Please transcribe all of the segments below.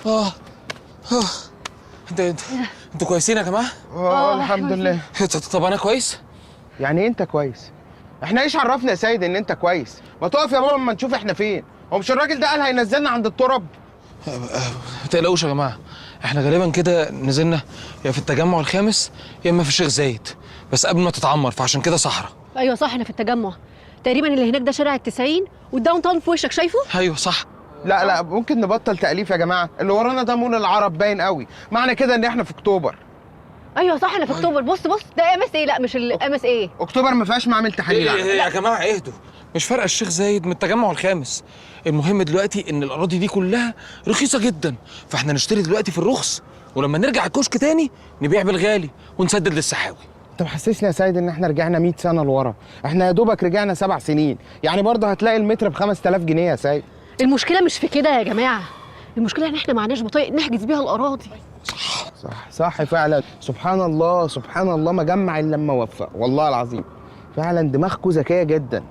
اه اه انتوا كويسين يا جماعه؟ الحمد لله. طب انا كويس؟ يعني إيه انت كويس؟ احنا ايش عرفنا يا سيد ان انت كويس؟ ما تقف يا بابا اما نشوف احنا فين. هو مش الراجل ده قال هينزلنا عند التراب؟ ما تقلقوش يا جماعه، احنا غالبا كده نزلنا يا في التجمع الخامس يا اما في الشيخ زايد، بس قبل ما تتعمر، فعشان كده صحراء. ايوه صح، احنا في التجمع تقريبا. اللي هناك ده شارع ال90 والداون تاون في وشك، شايفه؟ ايوه صح. لا ممكن نبطل تأليف يا جماعه، اللي ورانا ده مول العرب باين قوي، معنى كده ان احنا في اكتوبر. ايوه صح، احنا في اكتوبر. بص ده ام اس ايه، لا مش الام اس ايه. اكتوبر ما فيهاش معامل تحاليل. يا جماعه اهدوا، مش فارقه الشيخ زايد من التجمع الخامس. المهم دلوقتي ان الاراضي دي كلها رخيصه جدا، فاحنا نشتري دلوقتي في الرخص، ولما نرجع الكشك تاني نبيع بالغالي ونسدد للسحاوي. انت محسسني يا سيد ان احنا رجعنا 100 سنه لورا. احنا يا دوبك رجعنا 7 سنين، يعني برضه هتلاقي المتر ب 5000 جنيه يا سيد. المشكله مش في كده يا جماعه، المشكله ان احنا معناش بطايق نحجز بيها الاراضي. صح فعلا. سبحان الله ما جمع الا لما وفق، والله العظيم فعلا دماغكم ذكيه جدا.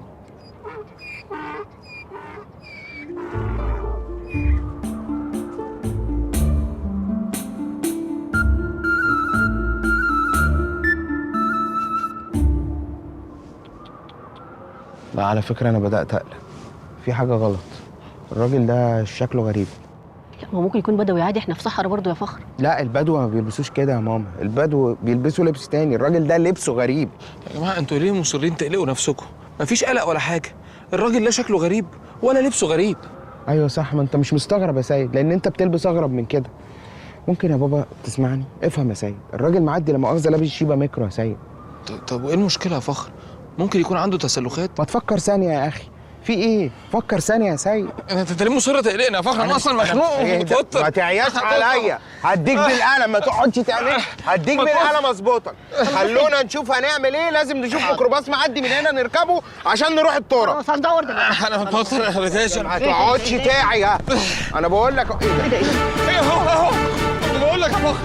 لا على فكره انا بدات اقلق، في حاجه غلط. الراجل ده شكله غريب. لا ما ممكن يكون بدوي عادي، احنا في صحراء برضه يا فخر. لا البدو ما بيلبسوش كده يا ماما، البدو بيلبسوا لبس تاني، الراجل ده لبسه غريب. يا جماعه انتوا ليه مصرين تقلقوا نفسكم؟ مفيش قلق ولا حاجه، الراجل لا شكله غريب ولا لبسه غريب. ايوه صح، ما انت مش مستغرب يا سيد لان انت بتلبس اغرب من كده. ممكن يا بابا تسمعني؟ افهم يا سيد، الراجل معدي لا مؤاخذه لابس شيبه ميكرو يا سيد. طب وايه المشكله يا فخر؟ ممكن يكون عنده تسلخات. ما تفكر ثانيه يا اخي، في ايه؟ فكر ثانيه يا سيد. انت ليه مصر تقلقنا يا فخر؟ انا اصلا مخنوق ومتوتر. ما تعياش عليا، هديك بالقلم، ما تقعدش تعمل. هديك بالقلم اظبطك. خلونا نشوف هنعمل ايه، لازم نشوف ميكروباص معدي من هنا نركبه عشان نروح التراب. خلاص هندور دلوقتي. انا متوتر يا ريتاش. ما تقعدش تعي. انا بقول لك ايه ده؟ ايه اهو بقول لك يا فخر.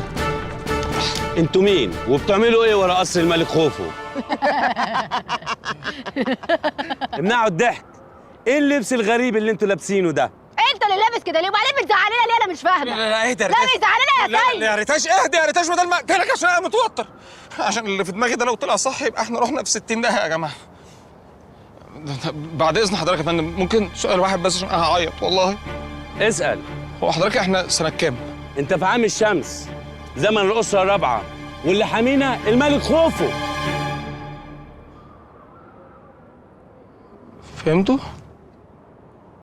انتوا مين وبتعملوا ايه ورا قصر الملك خوفو؟ امنعوا الضحك. ايه اللبس الغريب اللي انتوا لابسينه ده؟ انت اللي لابس كده ليه؟ وبعدين بتزعلنا ليه؟ انا مش فاهمه. لا اهدى يا لا ريتاش. بيزعلنا يا سيد. لا يا ريتاش اهدى يا ريتاش، بدل ما اقتلك عشان انا متوتر. عشان اللي في دماغي ده لو طلع صح يبقى احنا رحنا في 60 داهيه يا جماعه. بعد اذن حضرتك يا فندم، ممكن سؤال واحد بس عشان انا هعيط والله. اسأل. هو حضرتك احنا سنه كام؟ انت في عام الشمس، زمن الأسرة الرابعة، واللي حامينا الملك خوفو. فهمتوا؟